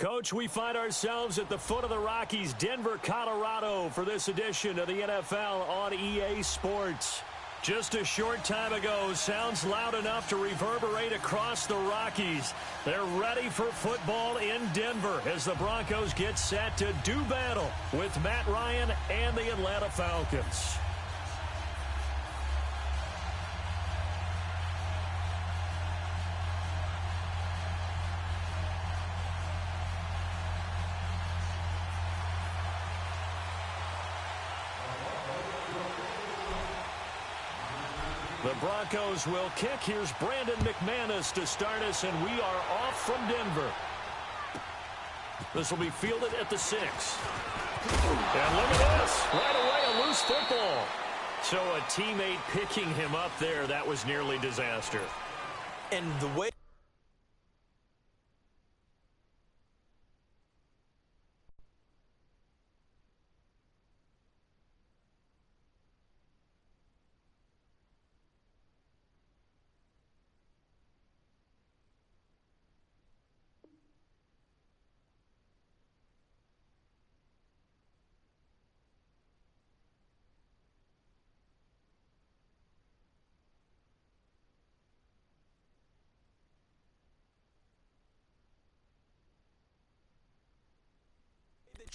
Coach, we find ourselves at the foot of the Rockies, Denver, Colorado, for this edition of the NFL on EA Sports. Just a short time ago, sounds loud enough to reverberate across the Rockies. They're ready for football in Denver as the Broncos get set to do battle with Matt Ryan and the Atlanta Falcons. The Broncos will kick. Here's Brandon McManus to start us, and we are off from Denver. This will be fielded at the 6. And look at this. Right away, a loose football. So a teammate picking him up there, that was nearly disaster. And the way...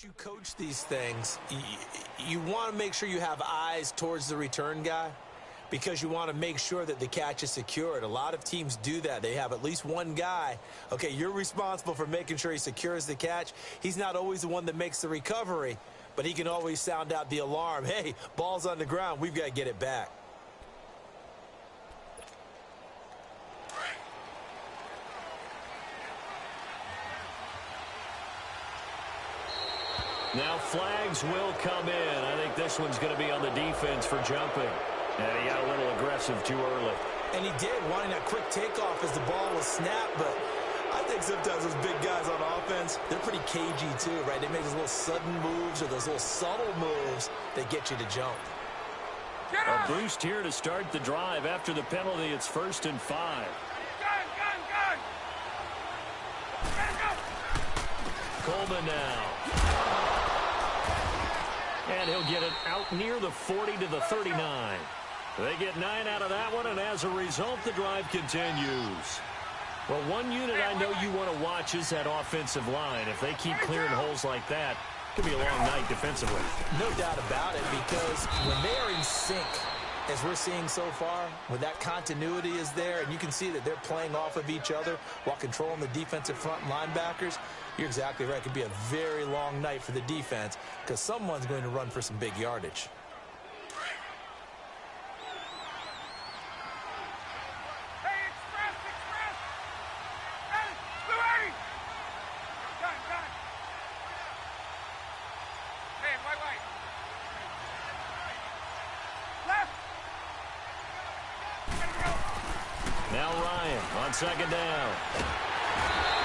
you coach these things, you want to make sure you have eyes towards the return guy because you want to make sure that the catch is secured. A lot of teams do that. They have at least one guy. Okay, you're responsible for making sure he secures the catch. He's not always the one that makes the recovery, but he can always sound out the alarm. Hey, ball's on the ground. We've got to get it back. Now flags will come in. I think this one's going to be on the defense for jumping. And he got a little aggressive too early. And he did, wanting that quick takeoff as the ball was snapped. But I think sometimes those big guys on offense, they're pretty cagey too, right? They make those little sudden moves or those little subtle moves that get you to jump. A boost here to start the drive. After the penalty, it's 1st and 5. Coleman now. And he'll get it out near the 40 to the 39. They get 9 out of that one, and as a result, the drive continues. Well, one unit I know you want to watch is that offensive line. If they keep clearing holes like that, it could be a long night defensively. No doubt about it, because when they are in sync, as we're seeing so far, when that continuity is there, and you can see that they're playing off of each other while controlling the defensive front linebackers, you're exactly right. It could be a very long night for the defense because someone's going to run for some big yardage. Now Ryan on 2nd down.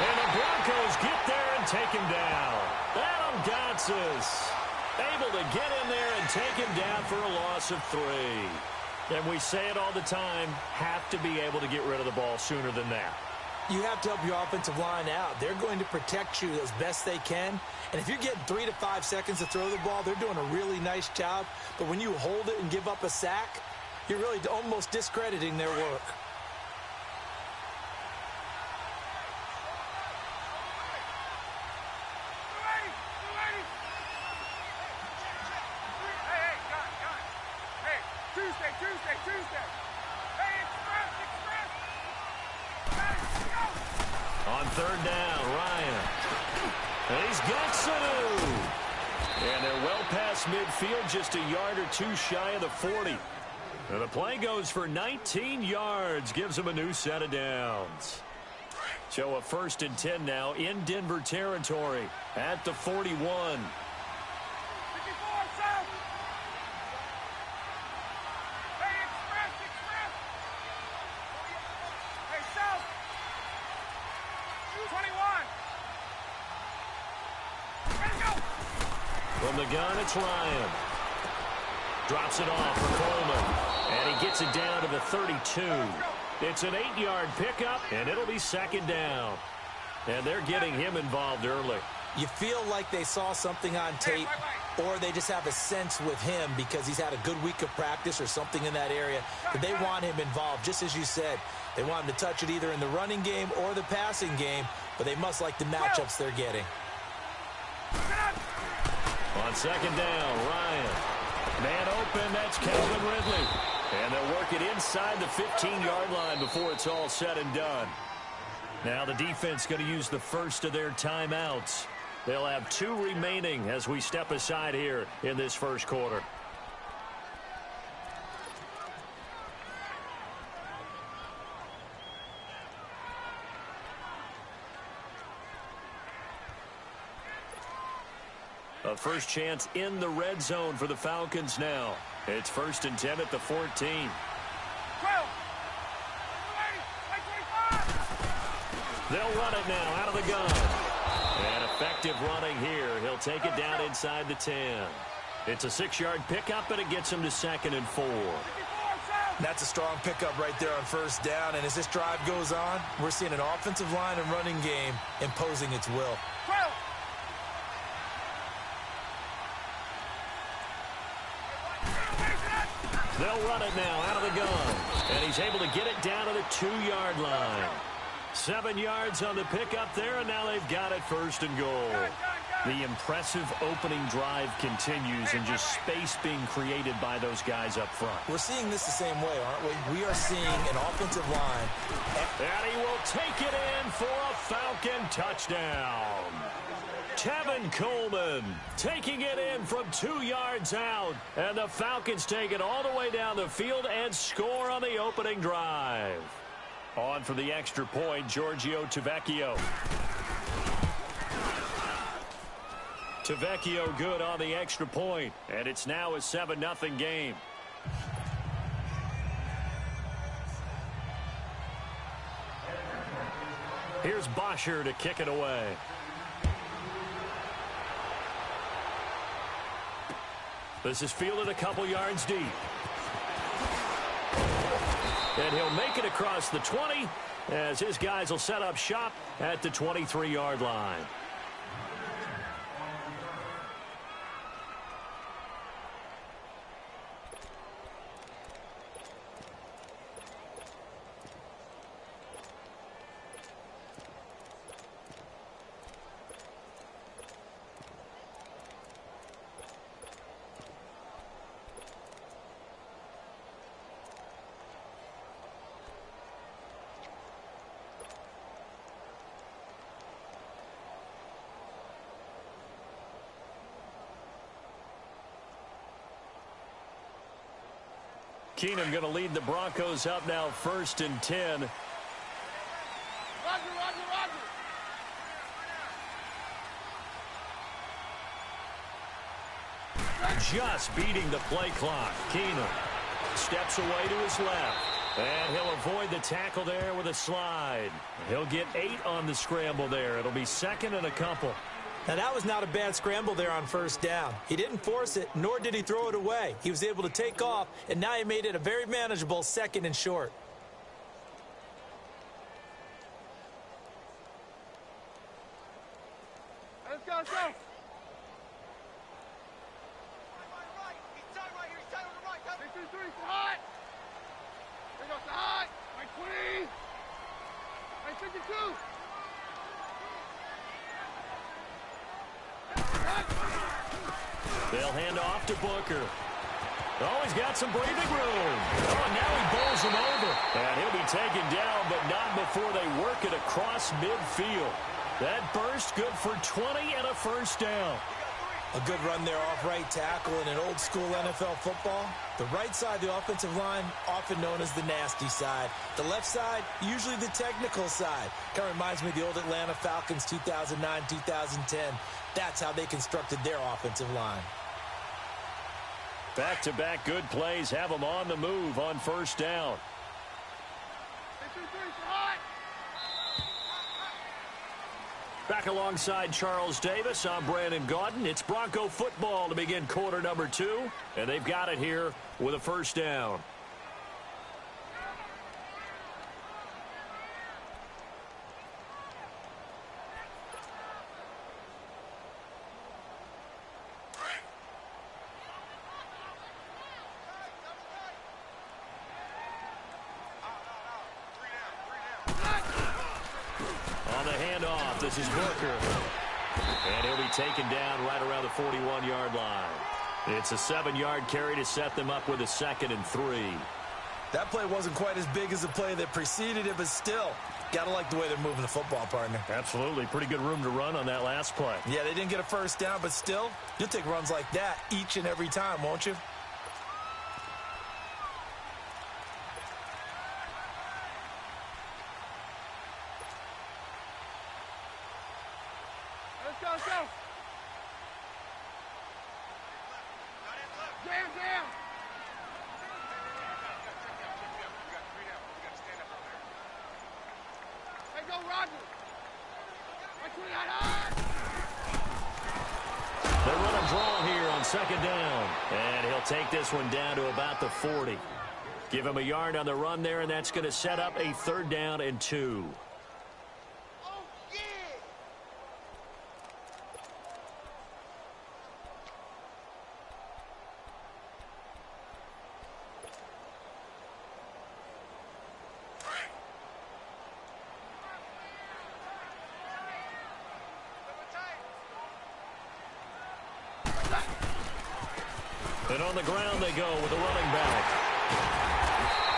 And the Broncos get there and take him down. Adam Gotsis able to get in there and take him down for a loss of 3. And we say it all the time, have to be able to get rid of the ball sooner than that. You have to help your offensive line out. They're going to protect you as best they can. And if you're getting 3 to 5 seconds to throw the ball, they're doing a really nice job. But when you hold it and give up a sack, you're really almost discrediting their work. On 3rd down, Ryan. And he's got Sanu. And they're well past midfield, just a yard or 2 shy of the 40. And the play goes for 19 yards, gives them a new set of downs. So a 1st and 10 now in Denver territory at the 41. From the gun, it's Ryan. Drops it off for Coleman. And he gets it down to the 32. It's an 8-yard pickup, and it'll be 2nd down. And they're getting him involved early. You feel like they saw something on tape, or they just have a sense with him because he's had a good week of practice or something in that area that they want him involved. Just as you said, they want him to touch it either in the running game or the passing game, but they must like the matchups they're getting. On second down, Ryan. Man open, that's Calvin Ridley. And they'll work it inside the 15-yard line before it's all said and done. Now the defense going to use the first of their timeouts. They'll have 2 remaining as we step aside here in this first quarter. A first chance in the red zone for the Falcons now. It's 1st and 10 at the 14. They'll run it now out of the gun. And effective running here. He'll take it down inside the 10. It's a 6-yard pickup, and it gets him to 2nd and 4. That's a strong pickup right there on first down. And as this drive goes on, we're seeing an offensive line and running game imposing its will. They'll run it now out of the gun. And he's able to get it down to the 2-yard line. 7 yards on the pickup there, and now they've got it 1st and goal. The impressive opening drive continues, and just space being created by those guys up front. We're seeing this the same way, aren't we? We are seeing an offensive line. And he will take it in for a Falcon touchdown. Tevin Coleman taking it in from 2 yards out. And the Falcons take it all the way down the field and score on the opening drive. On for the extra point, Giorgio Tavecchio. Tavecchio good on the extra point, and it's now a 7-0 game. Here's Bosher to kick it away. This is fielded a couple yards deep. And he'll make it across the 20 as his guys will set up shop at the 23-yard line. Keenum going to lead the Broncos up now 1st and 10. Roger. Just beating the play clock. Keenum steps away to his left. And he'll avoid the tackle there with a slide. He'll get 8 on the scramble there. It'll be 2nd and a couple. Now, that was not a bad scramble there on first down. He didn't force it, nor did he throw it away. He was able to take off, and now he made it a very manageable 2nd and short. Let's go. They'll hand off to Booker. Oh, he's got some breathing room. Oh, and now he bowls him over. And he'll be taken down, but not before they work it across midfield. That burst good for 20 and a first down. A good run there off right tackle in an old-school NFL football. The right side of the offensive line, often known as the nasty side. The left side, usually the technical side. Kind of reminds me of the old Atlanta Falcons 2009, 2010. That's how they constructed their offensive line. Back-to-back good plays have them on the move on first down. Back alongside Charles Davis, I'm Brandon Gaudin. It's Bronco football to begin quarter number 2, and they've got it here with a first down. This is Booker. And he'll be taken down right around the 41-yard line. It's a 7-yard carry to set them up with a 2nd and 3. That play wasn't quite as big as the play that preceded it, but still, got to like the way they're moving the football, partner. Absolutely. Pretty good room to run on that last play. Yeah, they didn't get a first down, but still, you'll take runs like that each and every time, won't you? Let's go, let's go. Jam, jam. Hey, go, Roger. They run a draw here on 2nd down. And he'll take this one down to about the 40. Give him a yard on the run there, and that's going to set up a 3rd down and 2. And on the ground they go with a running back.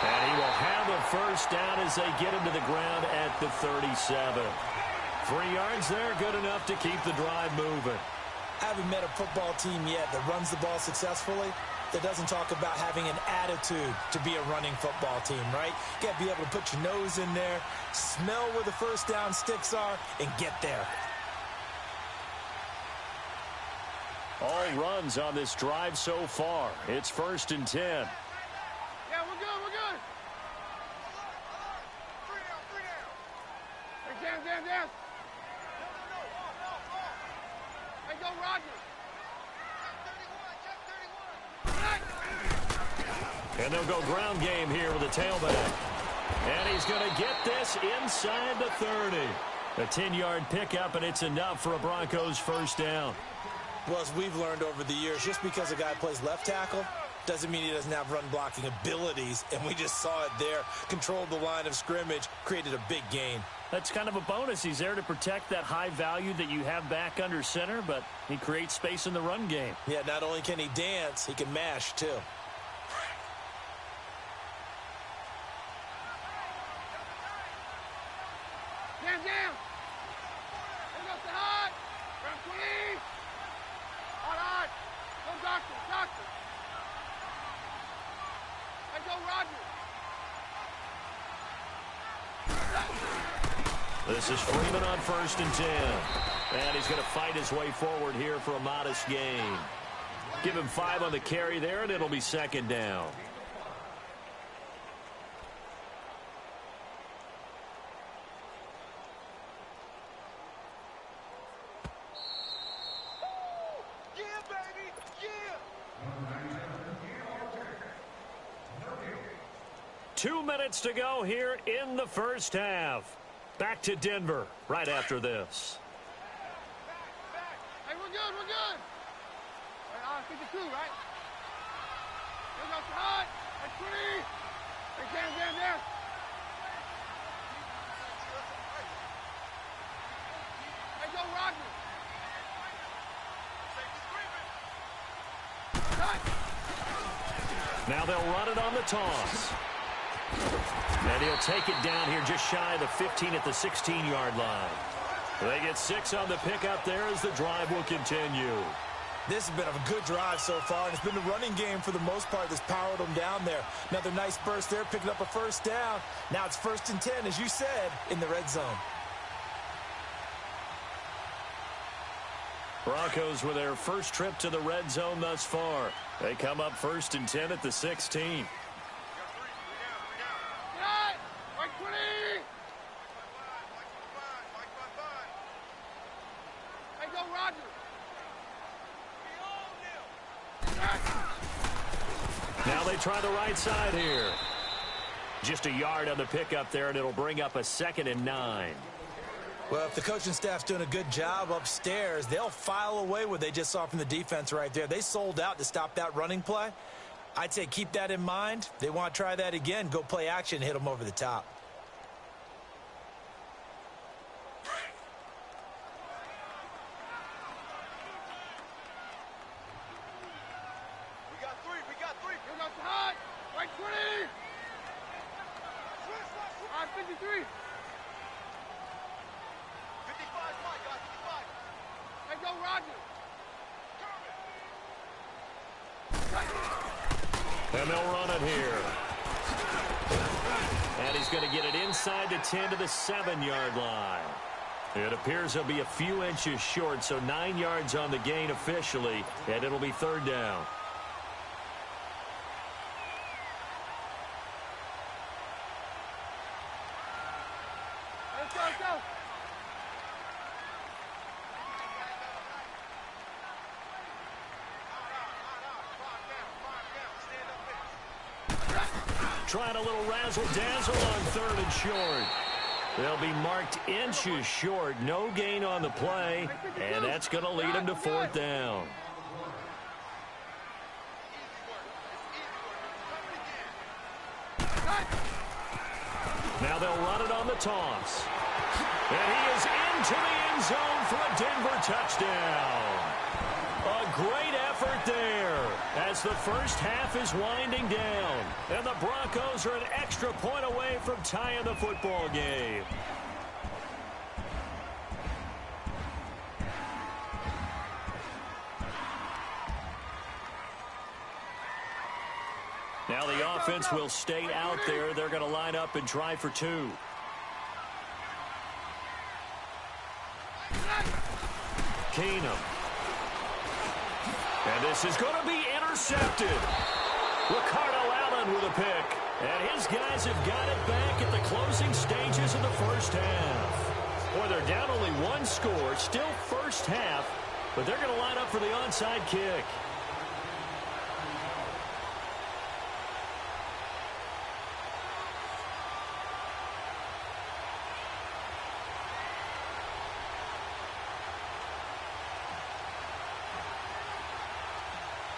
And he will have a first down as they get him to the ground at the 37. 3 yards there, good enough to keep the drive moving. I haven't met a football team yet that runs the ball successfully that doesn't talk about having an attitude to be a running football team, right? You got to be able to put your nose in there, smell where the first down sticks are, and get there. All runs on this drive so far. It's 1st and 10. Yeah, we're good, we're good. Hey, down. Hey, go, Roger. And they'll go ground game here with a tailback. And he's going to get this inside the 30. A 10-yard pickup, and it's enough for a Broncos first down. Well, as we've learned over the years, just because a guy plays left tackle doesn't mean he doesn't have run-blocking abilities, and we just saw it there. Controlled the line of scrimmage, created a big gain. That's kind of a bonus. He's there to protect that high value that you have back under center, but he creates space in the run game. Yeah, not only can he dance, he can mash, too. Down. Bring up the hot. Round 20. Hot. Go, doctor. Hey, go, Roger. This is Freeman on 1st and 10. And he's going to fight his way forward here for a modest gain. Give him 5 on the carry there, and it'll be 2nd down. Yeah, baby. Yeah. 2 minutes to go here in the first half. Back to Denver right after this. Hey, we're good. All right, 52, right? Bring up the hot. That's 20. Hey, down. Hey, go, Roger. Now they'll run it on the toss. And he'll take it down here just shy of the 15 at the 16-yard line. They get 6 on the pickup there as the drive will continue. This has been a good drive so far, and it's been the running game for the most part that's powered them down there. Another nice burst there, picking up a first down. Now it's 1st and 10, as you said, in the red zone. Broncos with their first trip to the red zone thus far. They come up 1st and 10 at the 16. Now they try the right side here. Just a yard on the pickup there, and it'll bring up a 2nd and 9. Well, if the coaching staff's doing a good job upstairs, they'll file away what they just saw from the defense right there. They sold out to stop that running play. I'd say keep that in mind. They want to try that again. Go play action, hit them over the top. And they'll run it here. And he's going to get it inside the 10 to the 7-yard line. It appears he'll be a few inches short, so 9 yards on the gain officially, and it'll be 3rd down. Let's go, let's go. Trying a little razzle-dazzle on 3rd and short. They'll be marked inches short. No gain on the play, and that's going to lead them to 4th down. Now they'll run it on the toss. And he is into the end zone for a Denver touchdown. A great effort there as the first half is winding down. And the Broncos are an extra point away from tying the football game. Now the offense will stay out there. They're going to line up and try for 2. Keenum. And this is going to be intercepted. Ricardo Allen with a pick. And his guys have got it back at the closing stages of the first half. Boy, they're down only 1 score. Still first half. But they're going to line up for the onside kick.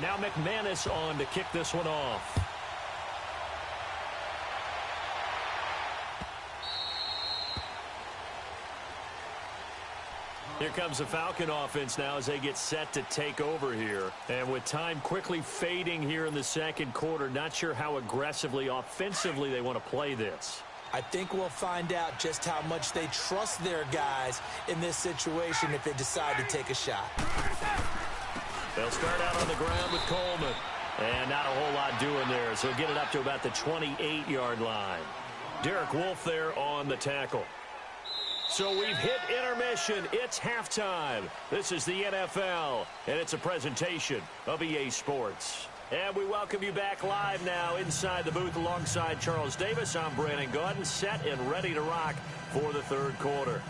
Now McManus on to kick this one off. Here comes the Falcon offense now as they get set to take over here. And with time quickly fading here in the second quarter, not sure how aggressively, offensively they want to play this. I think we'll find out just how much they trust their guys in this situation if they decide to take a shot. They'll start out on the ground with Coleman. And not a whole lot doing there, so he'll get it up to about the 28-yard line. Derek Wolfe there on the tackle. So we've hit intermission. It's halftime. This is the NFL, and it's a presentation of EA Sports. And we welcome you back live now inside the booth alongside Charles Davis. I'm Brandon Gaudin, set and ready to rock for the third quarter.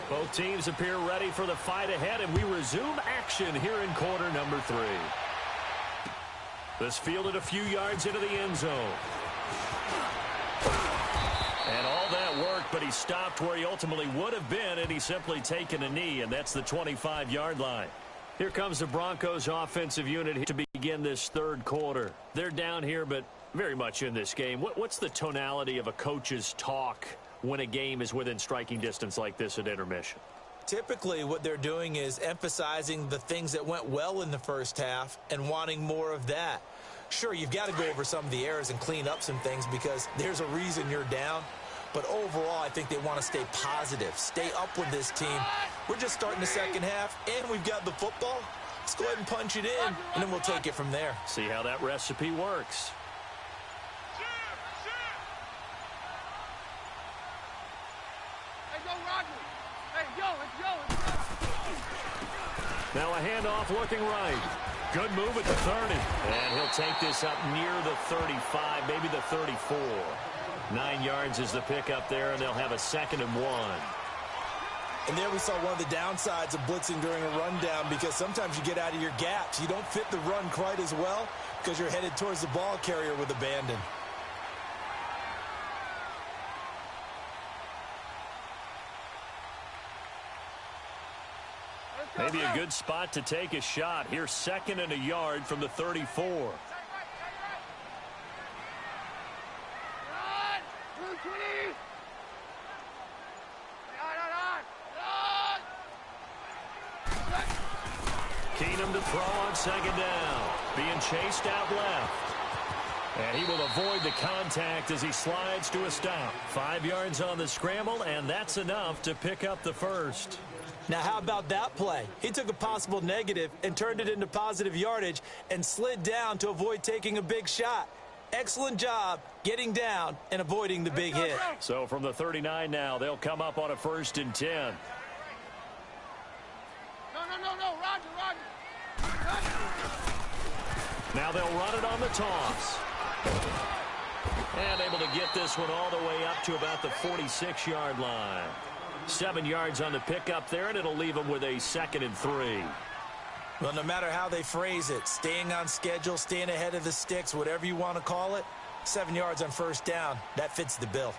Both teams appear ready for the fight ahead, and we resume action here in quarter number 3. This fielded a few yards into the end zone. And all that worked, but he stopped where he ultimately would have been, and he's simply taken a knee, and that's the 25-yard line. Here comes the Broncos offensive unit to begin this third quarter. They're down here, but very much in this game. What's the tonality of a coach's talk when a game is within striking distance like this at intermission? Typically, what they're doing is emphasizing the things that went well in the first half and wanting more of that. Sure, you've got to go over some of the errors and clean up some things because there's a reason you're down. But overall, I think they want to stay positive, stay up with this team. We're just starting the second half, and we've got the football. Let's go ahead and punch it in, and then we'll take it from there. See how that recipe works. Now a handoff looking right. Good move at the 30. And he'll take this up near the 35, maybe the 34. 9 yards is the pickup there, and they'll have a 2nd and 1. And there we saw one of the downsides of blitzing during a rundown because sometimes you get out of your gaps. You don't fit the run quite as well because you're headed towards the ball carrier with abandon. Maybe a good spot to take a shot. Here's 2nd and a yard from the 34. Keenum to throw on 2nd down. Being chased out left. And he will avoid the contact as he slides to a stop. 5 yards on the scramble, and that's enough to pick up the first. Now, how about that play? He took a possible negative and turned it into positive yardage and slid down to avoid taking a big shot. Excellent job getting down and avoiding the big hit. So from the 39 now, they'll come up on a 1st and 10. No, Roger. Now they'll run it on the toss. And able to get this one all the way up to about the 46-yard line. 7 yards on the pickup there, and it'll leave them with a 2nd and 3. Well, no matter how they phrase it, staying on schedule, staying ahead of the sticks, whatever you want to call it, 7 yards on 1st down, that fits the bill.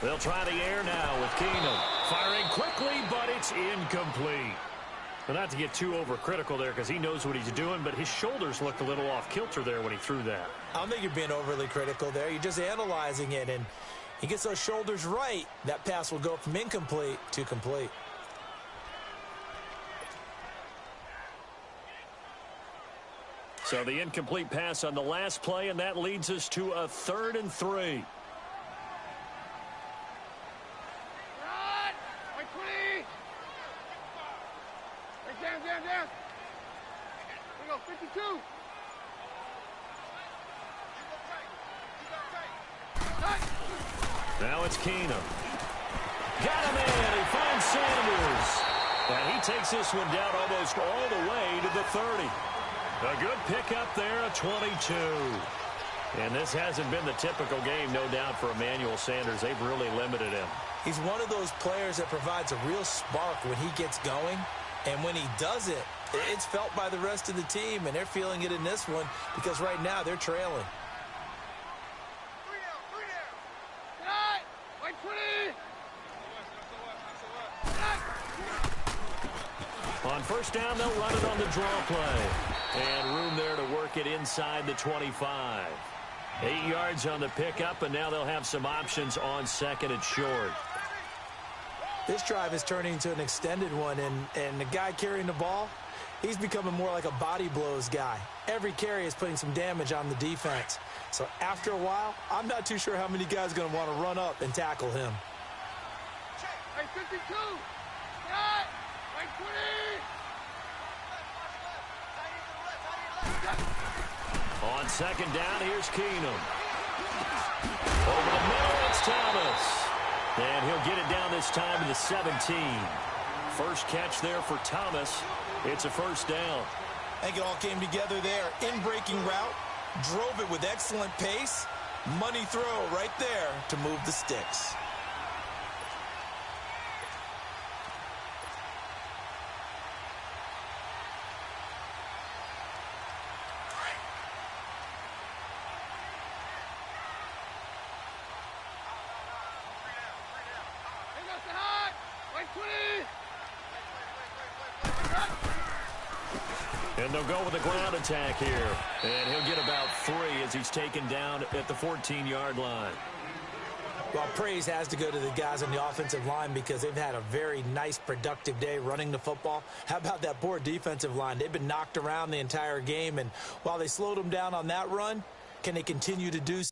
They'll try the air now with Keenum. Firing quickly, but it's incomplete. Well, not to get too overcritical there because he knows what he's doing, but his shoulders looked a little off kilter there when he threw that. I don't think you're being overly critical there. You're just analyzing it, and he gets those shoulders right. That pass will go from incomplete to complete. So the incomplete pass on the last play, and that leads us to a 3rd and 3. Down. We go 52. Now it's Keenum. Got him in. He finds Sanders. And he takes this one down almost all the way to the 30. A good pickup there, a 22. And this hasn't been the typical game, no doubt, for Emmanuel Sanders. They've really limited him. He's one of those players that provides a real spark when he gets going. And when he does it, it's felt by the rest of the team, and they're feeling it in this one because right now they're trailing. On 1st down, they'll run it on the draw play. And room there to work it inside the 25. 8 yards on the pickup, and now they'll have some options on 2nd and short. This drive is turning into an extended one, and the guy carrying the ball, he's becoming more like a body blows guy. Every carry is putting some damage on the defense. So after a while, I'm not too sure how many guys are going to want to run up and tackle him. Hey, 52. Right. Right, 20. On 2nd down, here's Keenum. Over the middle, it's Thomas. And he'll get it down this time to the 17. First catch there for Thomas. It's a 1st down. I think it all came together there. In-breaking route, drove it with excellent pace. Money throw right there to move the sticks. And they'll go with a ground attack here. And he'll get about 3 as he's taken down at the 14-yard line. Well, praise has to go to the guys on the offensive line because they've had a very nice, productive day running the football. How about that poor defensive line? They've been knocked around the entire game, and while they slowed them down on that run, can they continue to do so?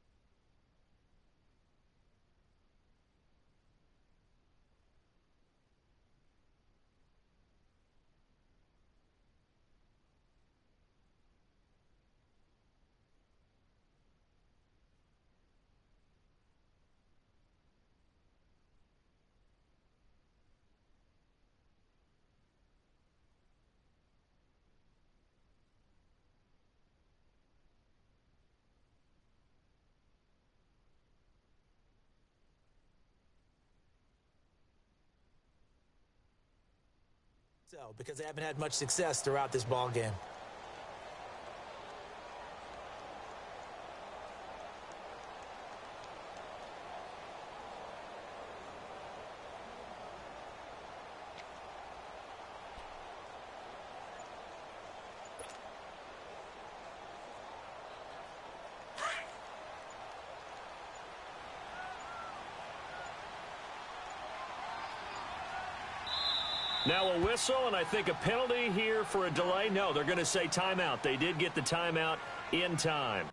Because they haven't had much success throughout this ball game. Now a whistle, and I think a penalty here for a delay. No, they're going to say timeout. They did get the timeout in time.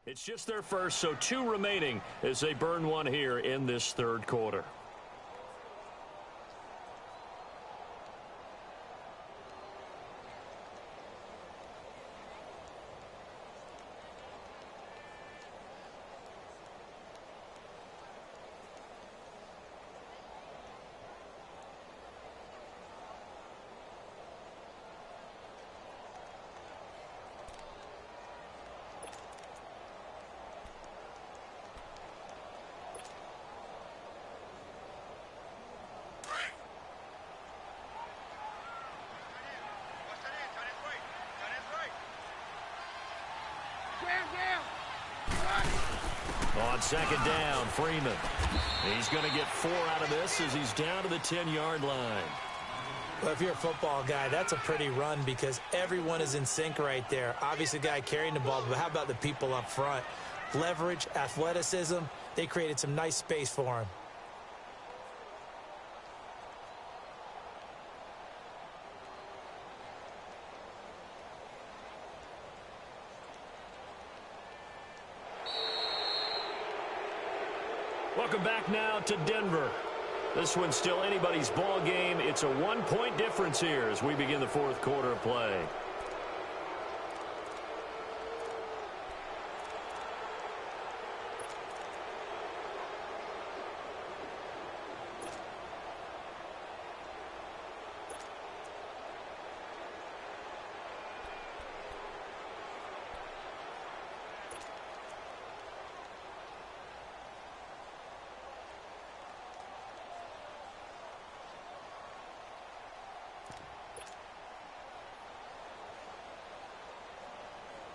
It's just their first, so 2 remaining as they burn one here in this third quarter. On second down, Freeman. He's going to get 4 out of this as he's down to the 10-yard line. Well, if you're a football guy, that's a pretty run because everyone is in sync right there. Obviously, the guy carrying the ball, but how about the people up front? Leverage, athleticism, they created some nice space for him. Welcome back now to Denver. This one's still anybody's ball game. It's a 1-point difference here as we begin the fourth quarter of play.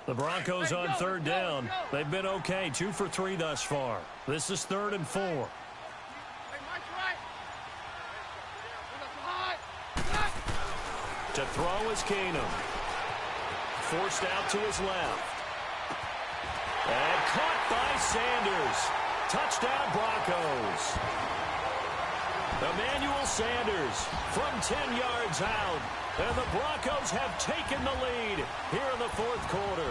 The Broncos on third down. They've been okay, 2 for 3 thus far. This is 3rd and 4. To throw is Keenum. Forced out to his left. And caught by Sanders. Touchdown Broncos. Emmanuel Sanders from 10 yards out. And the Broncos have taken the lead here in the fourth quarter.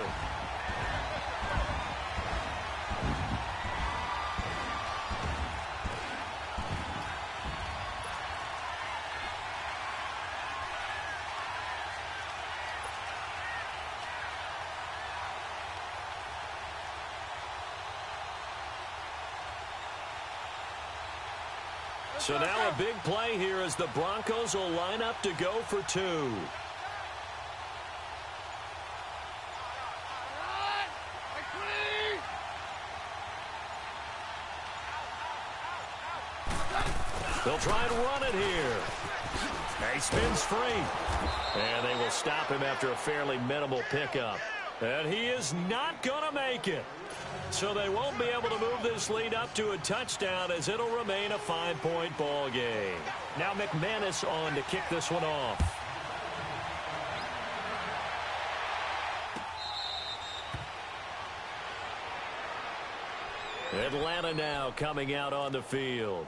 So now a big play here as the Broncos will line up to go for 2. They'll try and run it here. He spins free. And they will stop him after a fairly minimal pickup. And he is not going to make it. So they won't be able to move this lead up to a touchdown as it'll remain a 5-point ball game. Now McManus on to kick this one off. Atlanta now coming out on the field.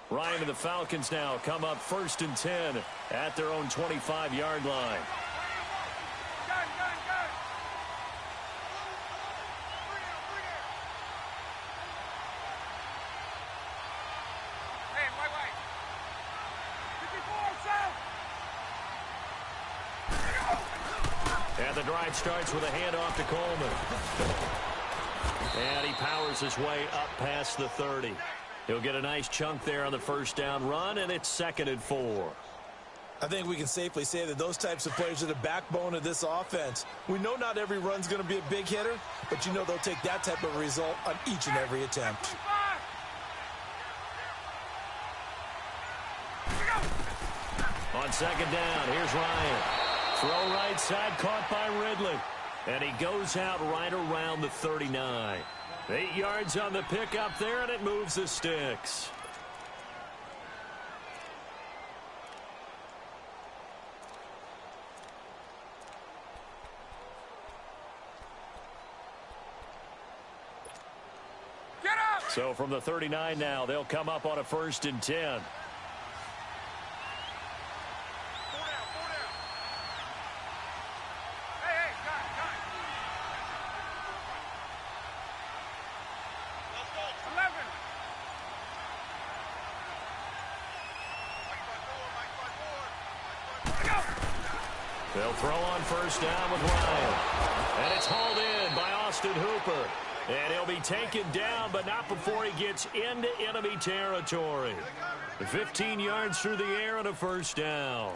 Ryan and the Falcons now come up 1st and 10 at their own 25-yard line. And the drive starts with a handoff to Coleman. And he powers his way up past the 30. He'll get a nice chunk there on the first down run, and it's 2nd and 4. I think we can safely say that those types of players are the backbone of this offense. We know not every run's going to be a big hitter, but you know they'll take that type of result on each and every attempt. On 2nd down, here's Ryan. Throw right side, caught by Ridley. And he goes out right around the 39. 8 yards on the pickup there, and it moves the sticks. Get up! So from the 39 now, they'll come up on a 1st and 10. They'll throw on 1st down with Ryan. And it's hauled in by Austin Hooper. And he'll be taken down, but not before he gets into enemy territory. 15 yards through the air and a 1st down.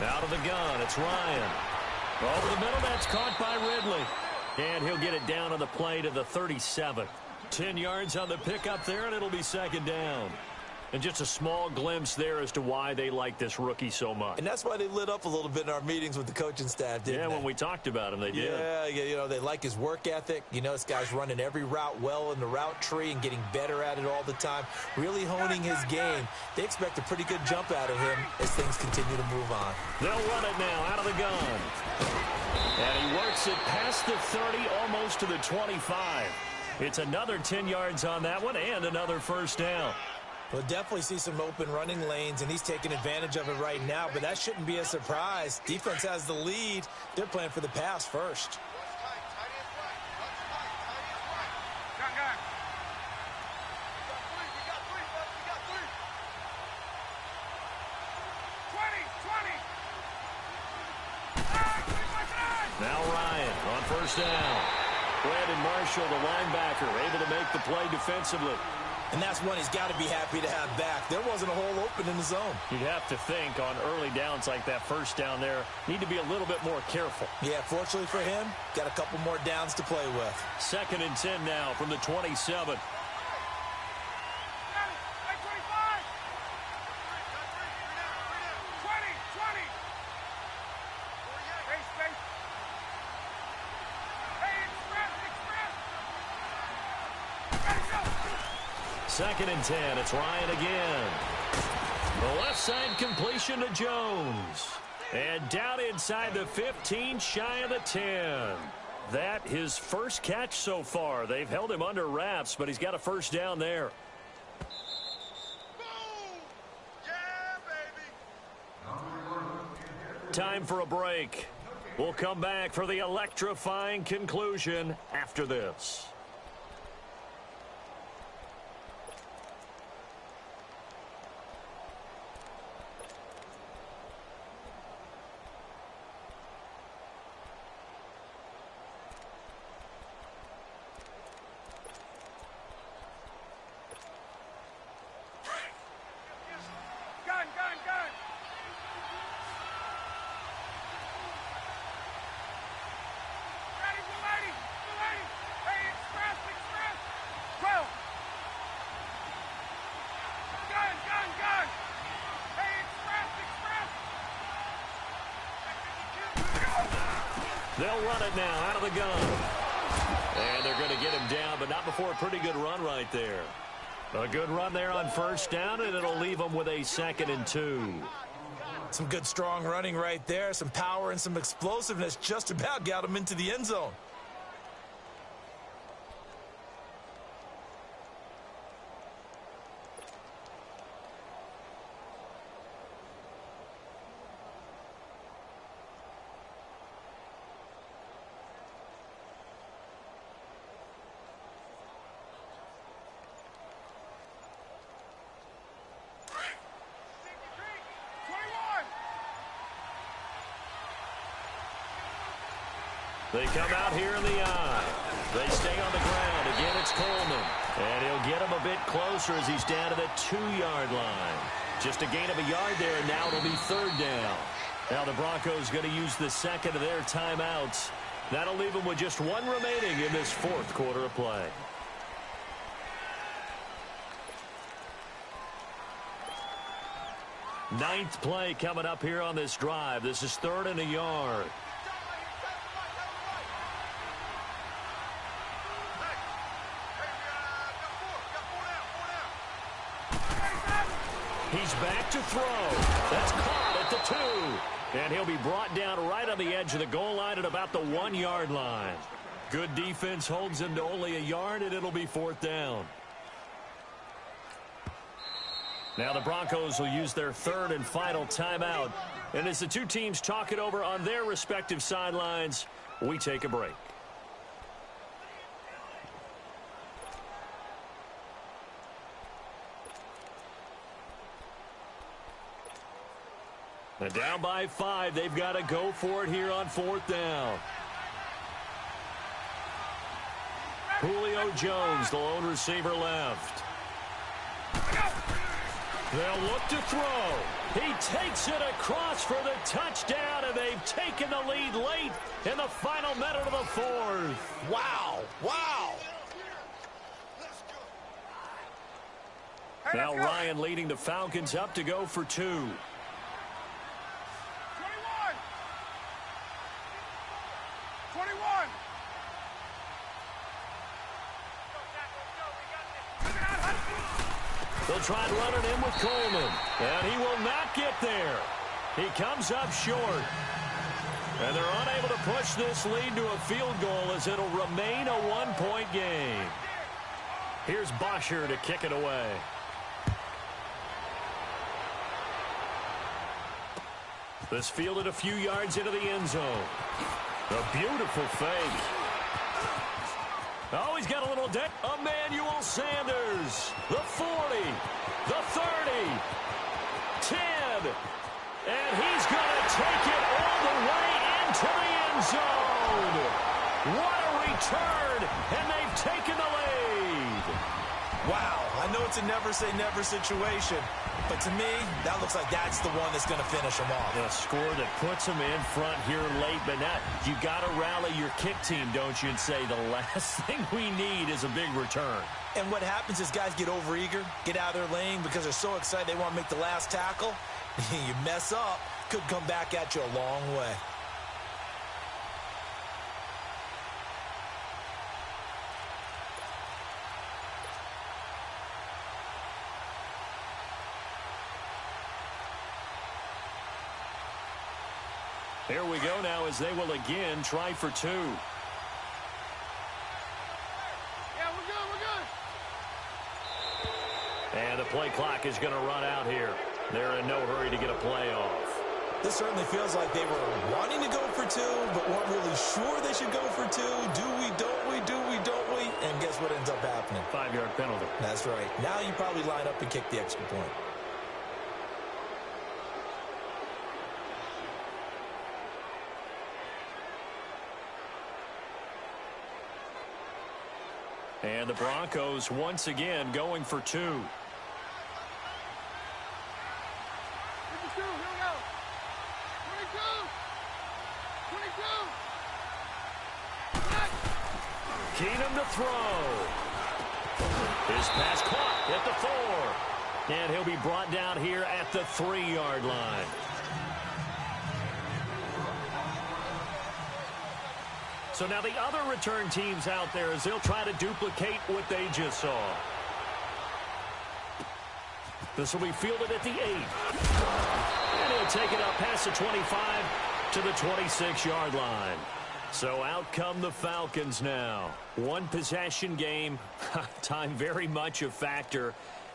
Out of the gun, it's Ryan. Over the middle, that's caught by Ridley. And he'll get it down on the play to the 37. 10 yards on the pickup there, and it'll be 2nd down. And just a small glimpse there as to why they like this rookie so much. And that's why they lit up a little bit in our meetings with the coaching staff, didn't they? Yeah, when we talked about him, they did. Yeah, you know, they like his work ethic. You know, this guy's running every route well in the route tree and getting better at it all the time, really honing his game. They expect a pretty good jump out of him as things continue to move on. They'll run it now out of the gun. And he works it past the 30, almost to the 25. It's another 10 yards on that one and another 1st down. We'll definitely see some open running lanes, and he's taking advantage of it right now, but that shouldn't be a surprise. Defense has the lead. They're playing for the pass first. Now Ryan on 1st down. Brandon Marshall, the linebacker, able to make the play defensively. And that's one he's got to be happy to have back. There wasn't a hole open in the zone. You'd have to think on early downs like that 1st down there, need to be a little bit more careful. Yeah, fortunately for him, got a couple more downs to play with. 2nd and 10 now from the 27. Second and 10. It's Ryan again. The left side completion to Jones. And down inside the 15, shy of the 10. That his first catch so far. They've held him under wraps, but he's got a 1st down there. Time for a break. We'll come back for the electrifying conclusion after this. They'll run it now out of the gun. And they're going to get him down, but not before a pretty good run right there. A good run there on 1st down, and it'll leave them with a 2nd and 2. Some good, strong running right there. Some power and some explosiveness just about got him into the end zone. They come out here in the eye. They stay on the ground. Again, it's Coleman. And he'll get him a bit closer as he's down to the 2-yard line. Just a gain of a yard there, and now it'll be 3rd down. Now the Broncos going to use the second of their timeouts. That'll leave them with just 1 remaining in this 4th quarter of play. Ninth play coming up here on this drive. This is 3rd and a yard. He's back to throw. That's caught at the 2. And he'll be brought down right on the edge of the goal line at about the 1-yard line. Good defense holds him to only a yard, and it'll be 4th down. Now the Broncos will use their 3rd and final timeout. And as the two teams talk it over on their respective sidelines, we take a break. And down by 5, they've got to go for it here on 4th down. Julio Jones, the lone receiver left. They'll look to throw. He takes it across for the touchdown, and they've taken the lead late in the final minute of the 4th. Wow. Wow. Now Ryan leading the Falcons up to go for 2. 21. They'll try and run it in with Coleman. And he will not get there. He comes up short. And they're unable to push this lead to a field goal as it'll remain a 1-point game. Here's Bosher to kick it away. This fielded a few yards into the end zone. A beautiful fake. Oh, he's got a little dent. Emmanuel Sanders. The 40. The 30. 10. And he's going to take it all the way into the end zone. What a return. And they've taken the lead. Wow. I know it's a never-say-never situation. But to me, that looks like that's the one that's going to finish them off. A score that puts them in front here late, but now you got to rally your kick team, don't you, and say the last thing we need is a big return. And what happens is guys get overeager, get out of their lane because they're so excited they want to make the last tackle. You mess up, could come back at you a long way. Here we go now as they will again try for 2. Yeah, we're good. And the play clock is going to run out here. They're in no hurry to get a play off. This certainly feels like they were wanting to go for 2, but weren't really sure they should go for 2. Do we, don't we, do we, don't we? And guess what ends up happening? 5-yard penalty. That's right. Now you probably line up and kick the extra point. And the Broncos once again going for 2. 52, here we go. 22. Keenum to throw. His pass caught at the 4. And he'll be brought down here at the 3-yard line. So now the other return teams out there as they'll try to duplicate what they just saw. This will be fielded at the 8. And he'll They'll take it up past the 25 to the 26-yard line. So out come the Falcons now. One possession game. Time very much a factor.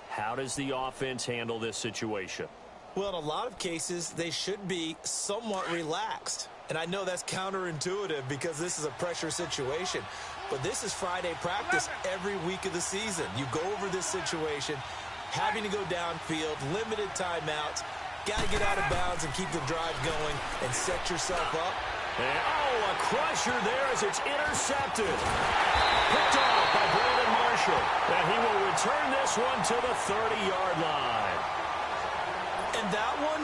How does the offense handle this situation? Well, in a lot of cases, they should be somewhat relaxed. And I know that's counterintuitive because this is a pressure situation. But this is Friday practice every week of the season. You go over this situation, having to go downfield, limited timeouts, got to get out of bounds and keep the drive going and set yourself up. And, a crusher there as it's intercepted. Picked off by Brandon Marshall. And he will return this one to the 30-yard line. And that one,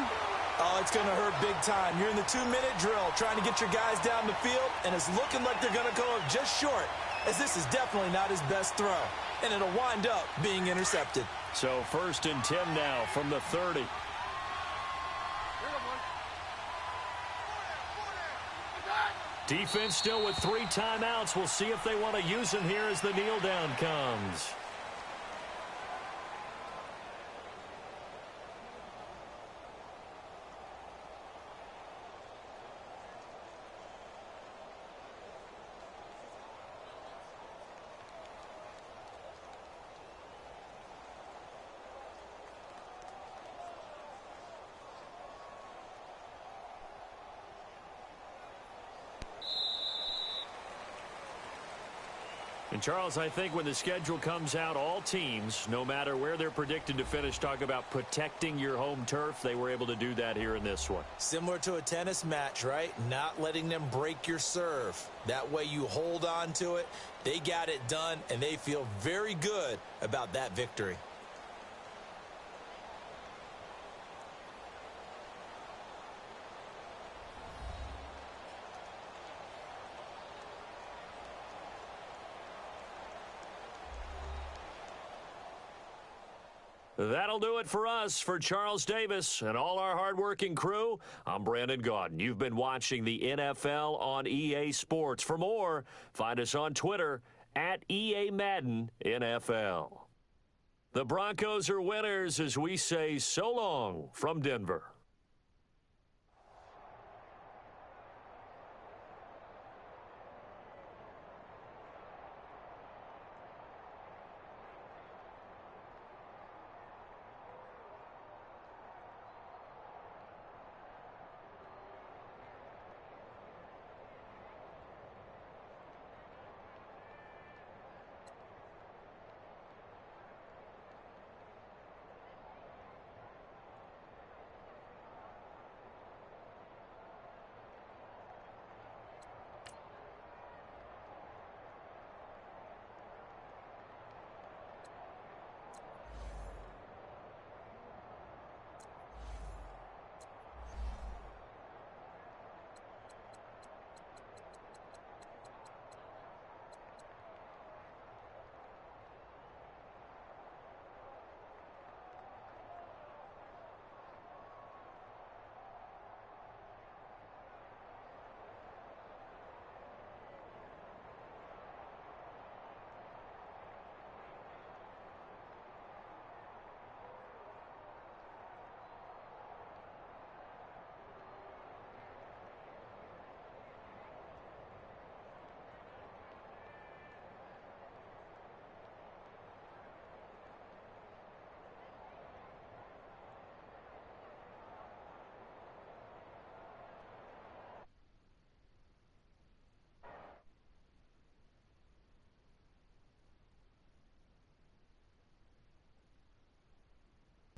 it's going to hurt big time. You're in the 2-minute drill trying to get your guys down the field, and it's looking like they're going to go up just short, as this is definitely not his best throw. And it'll wind up being intercepted. So 1st and 10 now from the 30. Defense still with 3 timeouts. We'll see if they want to use them here as the kneel down comes. And, Charles, I think when the schedule comes out, all teams, no matter where they're predicted to finish, talk about protecting your home turf. They were able to do that here in this one. Similar to a tennis match, right? Not letting them break your serve. That way you hold on to it. They got it done, and they feel very good about that victory. That'll do it for us. For Charles Davis and all our hardworking crew, I'm Brandon Gaudin. You've been watching the NFL on EA Sports. For more, find us on Twitter at EA Madden NFL. The Broncos are winners as we say so long from Denver.